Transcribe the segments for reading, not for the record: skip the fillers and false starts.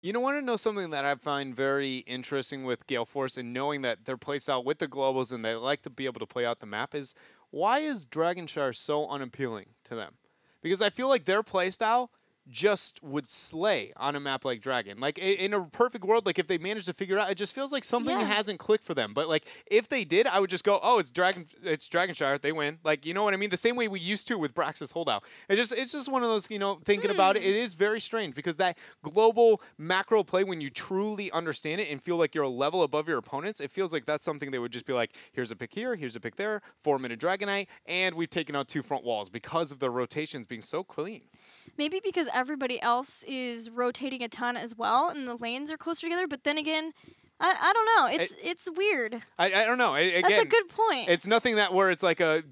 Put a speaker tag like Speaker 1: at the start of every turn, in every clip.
Speaker 1: You know, want to know something that I find very interesting with Gale Force and knowing that their playstyle with the globals and they like to be able to play out the map is why is Dragonshire so unappealing to them? Because I feel like their playstyle just would slay on a map like Dragon. Like in a perfect world, like if they managed to figure it out, it just feels like something
Speaker 2: Yeah.
Speaker 1: hasn't clicked for them. But like if they did, I would just go, oh, it's Dragonshire, they win. Like you know what I mean? The same way we used to with Braxis Holdout. It's just one of those, thinking about it, it is very strange because that global macro play when you truly understand it and feel like you're a level above your opponents, it feels like that's something they would just be like, here's a pick here, here's a pick there, 4-minute Dragonite, and we've taken out 2 front walls because of the rotations being so clean.
Speaker 2: Maybe because everybody else is rotating a ton as well, and the lanes are closer together. But then again, I don't know. It's weird.
Speaker 1: I don't know.
Speaker 2: That's a good point.
Speaker 1: It's nothing that where it's like I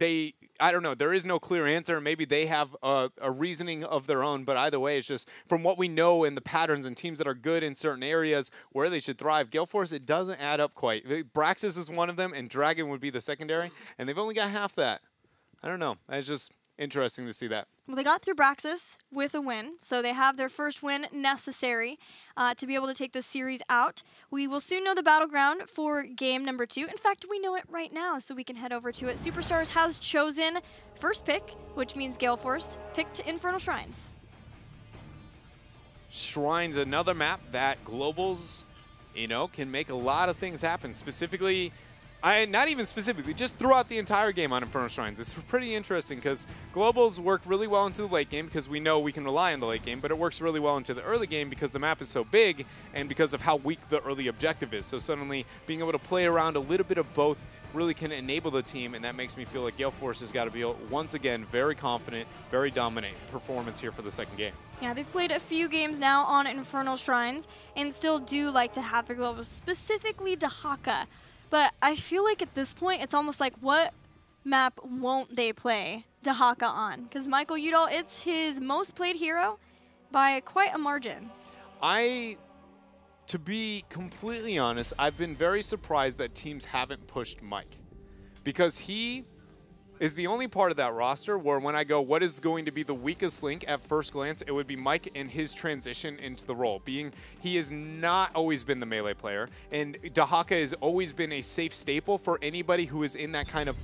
Speaker 1: don't know. There is no clear answer. Maybe they have a reasoning of their own. But either way, it's just from what we know in the patterns and teams that are good in certain areas where they should thrive. Gale Force, it doesn't add up quite. Braxis is one of them, and Dragon would be the secondary, and they've only got half that. I don't know. It's just interesting to see that.
Speaker 2: Well, they got through Braxis with a win, so they have their first win necessary to be able to take this series out. We will soon know the battleground for game number 2. In fact, we know it right now, so we can head over to it. Superstars has chosen first pick, which means Gale Force picked Infernal Shrines.
Speaker 1: Shrines, another map that globals, can make a lot of things happen. Specifically, not even specifically, just throughout the entire game on Infernal Shrines. It's pretty interesting because globals work really well into the late game because we know we can rely on the late game, but it works really well into the early game because the map is so big and because of how weak the early objective is. So suddenly being able to play around a little bit of both really can enable the team, and that makes me feel like Gale Force has got to be, once again, very confident, very dominant performance here for the second game.
Speaker 2: Yeah, they've played a few games now on Infernal Shrines and still do like to have their globals, specifically Dahaka. But I feel like at this point, it's almost like, what map won't they play Dahaka on? Because Michael Udall, it's his most played hero by quite a margin.
Speaker 1: To be completely honest, I've been very surprised that teams haven't pushed Mike. Because he is the only part of that roster where when I go, what is going to be the weakest link at first glance, it would be Mike and his transition into the role. Being he has not always been the melee player, and Dahaka has always been a safe staple for anybody who is in that kind of,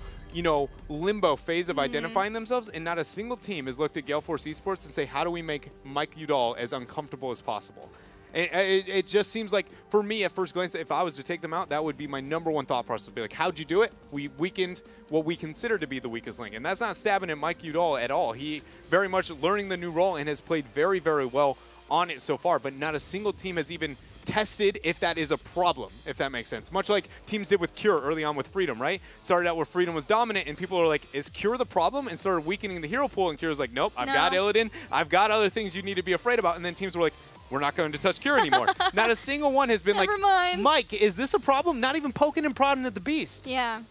Speaker 1: limbo phase of identifying themselves, and not a single team has looked at Gale Force eSports and say, how do we make Mike Udall as uncomfortable as possible? It just seems like, for me, at first glance, if I was to take them out, that would be my #1 thought process. Be like, how'd you do it? We weakened what we consider to be the weakest link. And that's not stabbing at Mike Udall at all. He very much learning the new role and has played very, very well on it so far. But not a single team has even tested if that is a problem, if that makes sense. Much like teams did with Cure early on with Freedom, right? Started out where Freedom was dominant, and people are like, is Cure the problem? And started weakening the hero pool, and Cure's like, nope, I've got Illidan. I've got other things you need to be afraid about. And then teams were like, we're not going to touch Cure anymore. Not a single one has been
Speaker 2: Never
Speaker 1: like,
Speaker 2: mind.
Speaker 1: Mike, is this a problem? Not even poking and prodding at the beast.
Speaker 2: Yeah.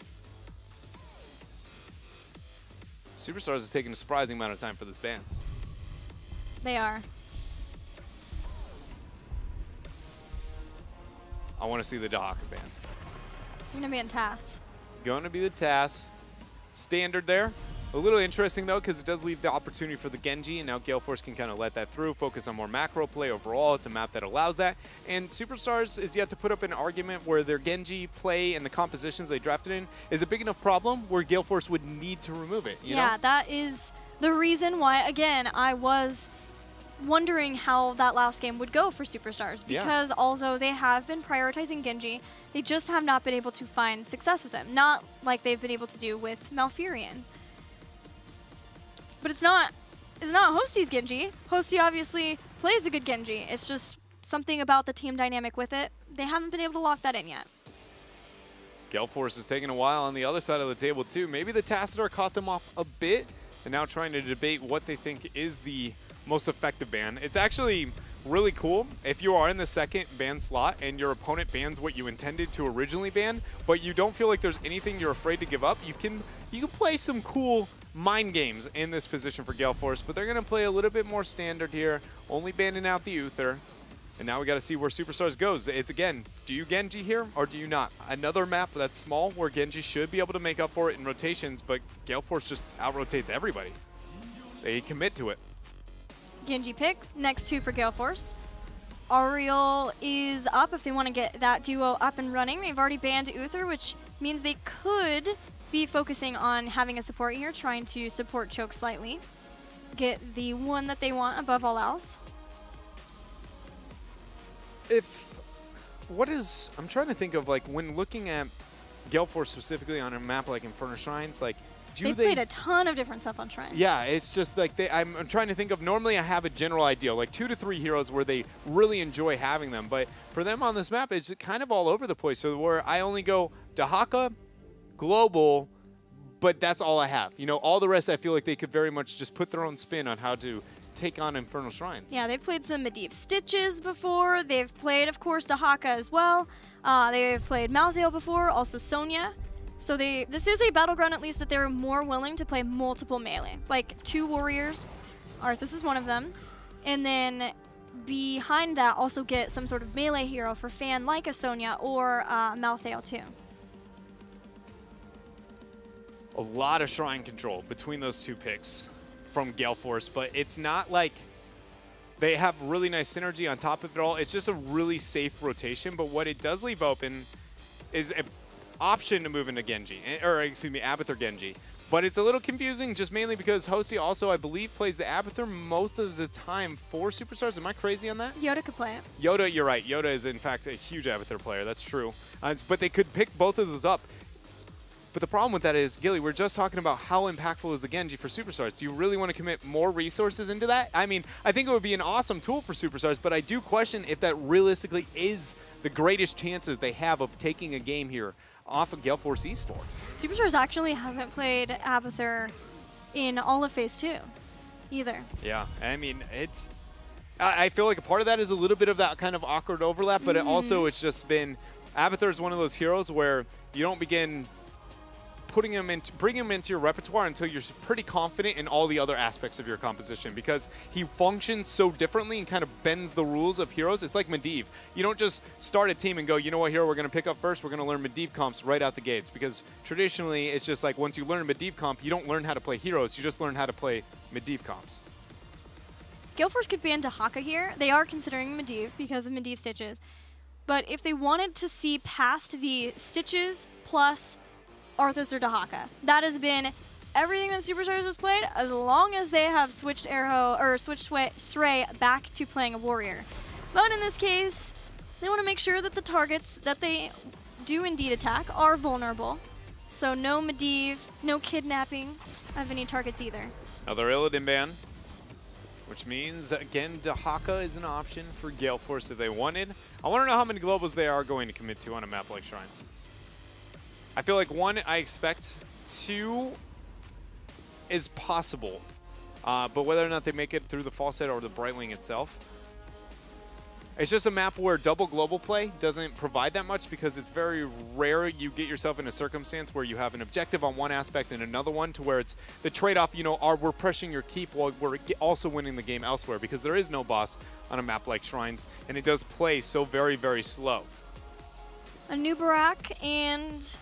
Speaker 1: Superstars is taking a surprising amount of time for this ban.
Speaker 2: They are.
Speaker 1: I want to see the Dahaka ban.
Speaker 2: You're going to be in TAS.
Speaker 1: Going to be the TAS. Standard there. A little interesting, though, because it does leave the opportunity for the Genji, and now Gale Force can kind of let that through, focus on more macro play overall. It's a map that allows that. And Superstars is yet to put up an argument where their Genji play and the compositions they drafted in is a big enough problem where Gale Force would need to remove it. You know?
Speaker 2: That is the reason why, again, I was wondering how that last game would go for Superstars, because although they have been prioritizing Genji, they just have not been able to find success with him. Not like they've been able to do with Malfurion. But it's not Hosty's Genji. Hosty obviously plays a good Genji. It's just something about the team dynamic with it. They haven't been able to lock that in yet.
Speaker 1: Gale Force is taking a while on the other side of the table, too. Maybe the Tassadar caught them off a bit. They're now trying to debate what they think is the most effective ban. It's actually really cool if you are in the second ban slot and your opponent bans what you intended to originally ban, but you don't feel like there's anything you're afraid to give up. You can play some cool mind games in this position for Gale Force, but they're going to play a little bit more standard here, only banning out the Uther. And now we got to see where Superstars goes. It's, again, do you Genji here or do you not? Another map that's small where Genji should be able to make up for it in rotations, but Gale Force just out-rotates everybody. They commit to it.
Speaker 2: Genji pick, next 2 for Gale Force. Ariel is up if they want to get that duo up and running. They've already banned Uther, which means they could be focusing on having a support here, trying to support Choke slightly. Get the one that they want above all else.
Speaker 1: I'm trying to think of, like, when looking at Gale Force specifically on a map like Inferno Shrines, like,
Speaker 2: They've played a ton of different stuff on Shrines.
Speaker 1: Yeah, it's just like I'm trying to think of, normally I have a general idea, like 2 to 3 heroes where they really enjoy having them. But for them on this map, it's kind of all over the place. So where I only go Dahaka, Global, but that's all I have. You know, all the rest I feel like they could very much just put their own spin on how to take on Infernal Shrines.
Speaker 2: Yeah, they've played some Medivh Stitches before. They've played, of course, Dahaka as well. They've played Malthael before, also Sonya. So this is a battleground, at least, that they're more willing to play multiple melee. Like 2 warriors. Arthas is one of them. And then behind that, also get some sort of melee hero for fan like a Sonya or Malthael too.
Speaker 1: A lot of shrine control between those 2 picks from Gale Force, but it's not like they have really nice synergy on top of it all. It's just a really safe rotation, but what it does leave open is an option to move into Genji, or excuse me, Abathur Genji. But it's a little confusing just mainly because Hosty also, I believe, plays the Abathur most of the time for Superstars. Am I crazy on that?
Speaker 2: Yoda could play it.
Speaker 1: Yoda, you're right. Yoda is, in fact, a huge Abathur player. That's true. But they could pick both of those up. But the problem with that is, Gilly, we're just talking about how impactful is the Genji for Superstars. Do you really want to commit more resources into that? I mean, I think it would be an awesome tool for Superstars, but I do question if that realistically is the greatest chances they have of taking a game here off of Gale Force eSports.
Speaker 2: Superstars actually hasn't played Abathur in all of Phase 2 either.
Speaker 1: Yeah, I mean, I feel like a part of that is a little bit of that kind of awkward overlap, but also it's just been, Abathur is one of those heroes where you don't begin bringing him into your repertoire until you're pretty confident in all the other aspects of your composition, because he functions so differently and kind of bends the rules of heroes. It's like Medivh. You don't just start a team and go, you know what hero we're going to pick up first? We're going to learn Medivh comps right out the gates, because traditionally it's just like once you learn Medivh comp, you don't learn how to play heroes. You just learn how to play Medivh comps.
Speaker 2: Gale Force could ban Dahaka here. They are considering Medivh because of Medivh Stitches. But if they wanted to see past the Stitches plus Arthas or Dahaka, that has been everything that Superstars has played, as long as they have switched Stray back to playing a warrior. But in this case, they want to make sure that the targets that they do indeed attack are vulnerable. So no Medivh, no kidnapping of any targets either.
Speaker 1: Another Illidan ban, which means, again, Dahaka is an option for Gale Force if they wanted. I want to know how many globals they are going to commit to on a map like Shrines. I feel like 1, I expect. 2 is possible. But whether or not they make it through the fall set or the Brightwing itself, it's just a map where double global play doesn't provide that much, because it's very rare you get yourself in a circumstance where you have an objective on one aspect and another one, to where it's the trade-off, you know, we're pressing your keep while we're also winning the game elsewhere, because there is no boss on a map like Shrines, and it does play so very, very slow.
Speaker 2: A new Barak and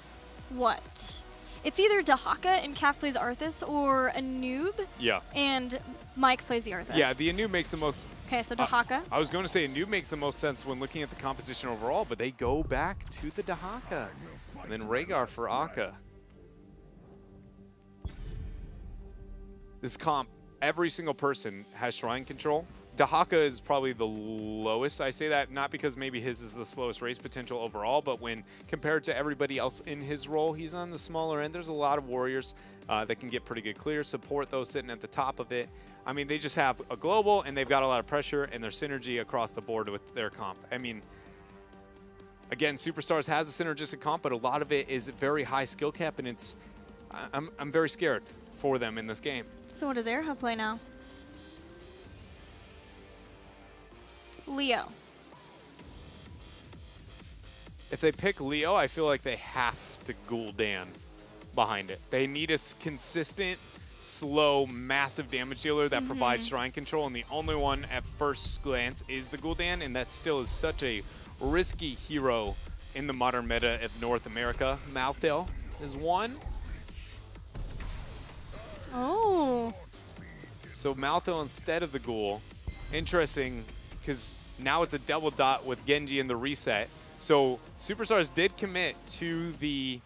Speaker 2: what? It's either Dahaka and Kaf plays Arthas, or a noob.
Speaker 1: Yeah.
Speaker 2: And Mike plays the Arthas.
Speaker 1: Yeah, the noob makes the most.
Speaker 2: Okay, so Dahaka.
Speaker 1: I was going to say a noob makes the most sense when looking at the composition overall, but they go back to the Dahaka. And then Rhaegar for Akka. This comp, every single person has shrine control. Dahaka is probably the lowest. I say that not because maybe his is the slowest race potential overall, but when compared to everybody else in his role, he's on the smaller end. There's a lot of warriors that can get pretty good clear, support those sitting at the top of it. I mean, they just have a global, and they've got a lot of pressure, and their synergy across the board with their comp. I mean, again, Superstars has a synergistic comp, but a lot of it is very high skill cap, and it's I'm very scared for them in this game.
Speaker 2: So what does Airhub play now? Leo.
Speaker 1: If they pick Leo, I feel like they have to Gul'dan behind it. They need a consistent, slow, massive damage dealer that provides shrine control, and the only one at first glance is the Gul'dan, and that still is such a risky hero in the modern meta of North America. Malthael is one.
Speaker 2: Oh.
Speaker 1: So Malthael instead of the Ghoul. Interesting, because Now it's a double dot with Genji in the reset. So Superstars did commit to the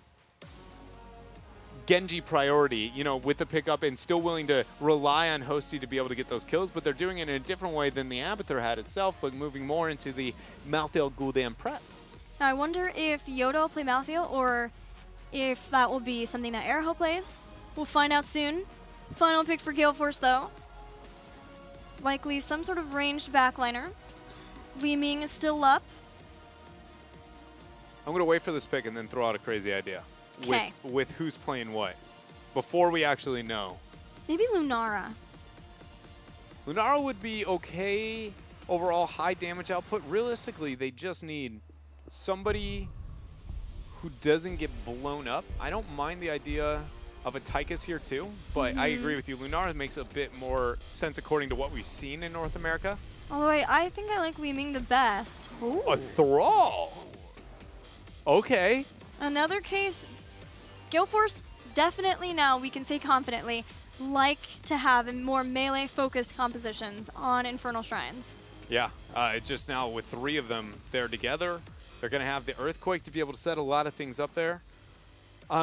Speaker 1: Genji priority, you know, with the pickup, and still willing to rely on Hosty to be able to get those kills, but they're doing it in a different way than the Abathur had itself, but moving more into the Malthael Gul'dan prep.
Speaker 2: Now, I wonder if Yoda will play Malthael or if that will be something that Erho plays. We'll find out soon. Final pick for Gale Force, though. Likely some sort of ranged backliner. Li Ming is still up.
Speaker 1: I'm going to wait for this pick and then throw out a crazy idea.
Speaker 2: Okay.
Speaker 1: With who's playing what, before we actually know.
Speaker 2: Maybe Lunara.
Speaker 1: Lunara would be okay overall, high damage output. Realistically, they just need somebody who doesn't get blown up. I don't mind the idea of a Tychus here too, but I agree with you. Lunara makes a bit more sense according to what we've seen in North America.
Speaker 2: Although I think I like Li Ming the best. Ooh.
Speaker 1: A Thrall. Okay.
Speaker 2: Another case, Gale Force definitely now, we can say confidently, like to have more melee-focused compositions on Infernal Shrines.
Speaker 1: Yeah, it's just now with 3 of them there together, they're going to have the Earthquake to be able to set a lot of things up there.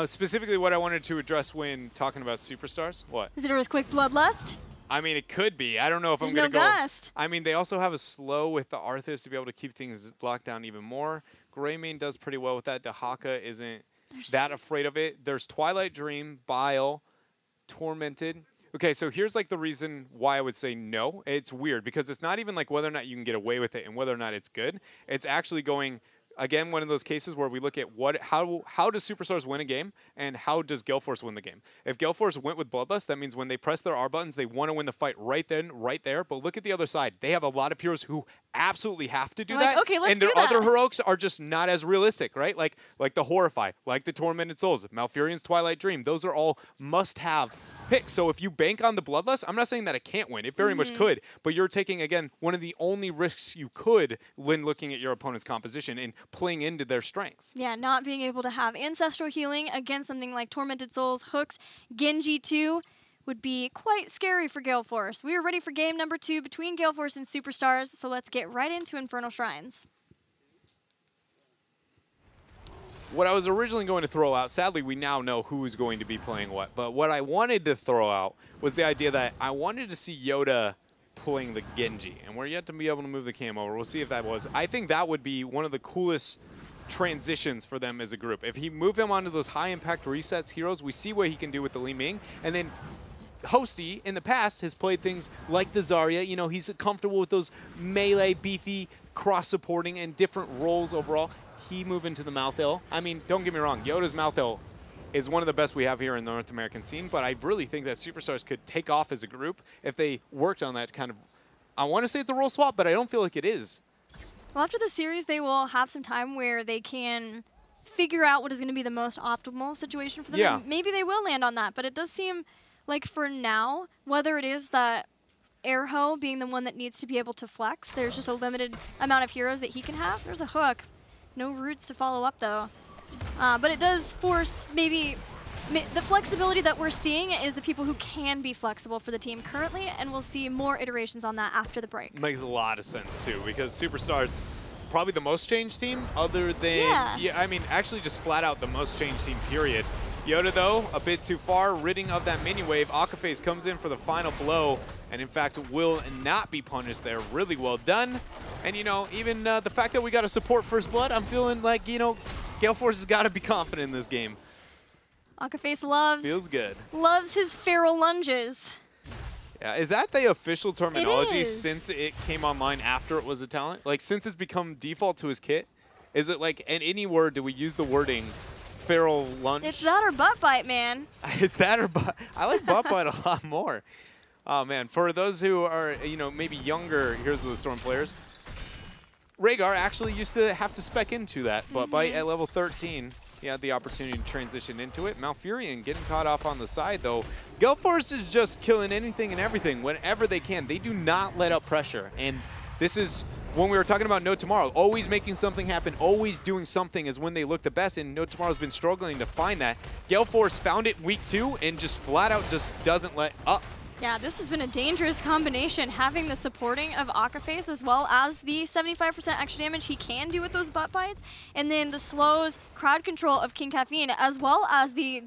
Speaker 1: Specifically what I wanted to address when talking about Superstars. What?
Speaker 2: Is it Earthquake Bloodlust?
Speaker 1: I mean, it could be. I don't know if
Speaker 2: There's
Speaker 1: I'm going to
Speaker 2: no
Speaker 1: go.
Speaker 2: gust.
Speaker 1: I mean, they also have a slow with the Arthas to be able to keep things locked down even more. Greymane does pretty well with that. Dahaka isn't that afraid of it. There's Twilight Dream, Bile, Tormented. Okay, so here's like the reason why I would say no. It's weird because it's not even like whether or not you can get away with it and whether or not it's good. It's actually going, again, one of those cases where we look at how does Superstars win a game and how does Gale Force win the game. If Gale Force went with Bloodlust, that means when they press their R buttons, they want to win the fight right then, right there. But look at the other side. They have a lot of heroes who absolutely have to do that.
Speaker 2: Okay, let's
Speaker 1: and their
Speaker 2: do that.
Speaker 1: other heroics are just not as realistic, right? Like the Horrify, like the Tormented Souls, Malfurion's Twilight Dream. Those are all must-have picks. So if you bank on the Bloodlust, I'm not saying that it can't win. It very much could. But you're taking, again, one of the only risks you could when looking at your opponent's composition and playing into their strengths.
Speaker 2: Yeah, not being able to have Ancestral Healing against something like Tormented Souls, Hooks, Genji 2 would be quite scary for Gale Force. We are ready for game number 2 between Gale Force and Superstars, so let's get right into Infernal Shrines.
Speaker 1: What I was originally going to throw out, sadly we now know who is going to be playing what, but what I wanted to throw out was the idea that I wanted to see Yoda playing the Genji, and we're yet to be able to move the cam over. We'll see if that was. I think that would be one of the coolest transitions for them as a group. If he moved him onto those high-impact resets heroes, we see what he can do with the Li Ming, and then Hosty, in the past, has played things like the Zarya. You know, he's comfortable with those melee, beefy, cross-supporting, and different roles overall. He move into the Malthael. I mean, don't get me wrong, Yoda's Malthael is one of the best we have here in the North American scene, but I really think that Superstars could take off as a group if they worked on that kind of, I want to say it's a role swap, but I don't feel like it is.
Speaker 2: Well, after the series, they will have some time where they can figure out what is going to be the most optimal situation for them.
Speaker 1: Yeah.
Speaker 2: And maybe they will land on that, but it does seem like for now, whether it is that Erho being the one that needs to be able to flex, there's just a limited amount of heroes that he can have. There's a hook. No roots to follow up, though. But it does force maybe the flexibility that we're seeing is the people who can be flexible for the team currently, and we'll see more iterations on that after the break.
Speaker 1: Makes a lot of sense, too, because Superstars probably the most changed team other than,
Speaker 2: yeah,
Speaker 1: I mean, actually just flat out the most changed team, period. Yoda, though, a bit too far, ridding of that mini wave. Akaface comes in for the final blow, and in fact will not be punished there. Really well done. And, you know, even the fact that we got to support First Blood, I'm feeling like, you know, Gale Force has got to be confident in this game.
Speaker 2: Akaface
Speaker 1: Feels good.
Speaker 2: loves his feral lunges.
Speaker 1: Yeah, is that the official terminology
Speaker 2: It is.
Speaker 1: since it came online after it was a talent? Like, since it's become default to his kit? Is it like, in any word, do we use the wording feral lunge?
Speaker 2: It's that or butt bite, man.
Speaker 1: It's that or butt. I like butt bite a lot more. Oh, man. For those who are, you know, maybe younger Heroes of the Storm players, Rhaegar actually used to have to spec into that butt bite at level 13. He had the opportunity to transition into it. Malfurion getting caught off on the side, though. Gale Force is just killing anything and everything whenever they can. They do not let up pressure. And this is when we were talking about No Tomorrow. Always making something happen, always doing something is when they look the best. And No Tomorrow's been struggling to find that. Gale Force found it week 2 and just flat out just doesn't let up.
Speaker 2: Yeah, this has been a dangerous combination, having the supporting of Akaface as well as the 75% extra damage he can do with those butt bites, and then the slows, crowd control of King Caffeine, as well as the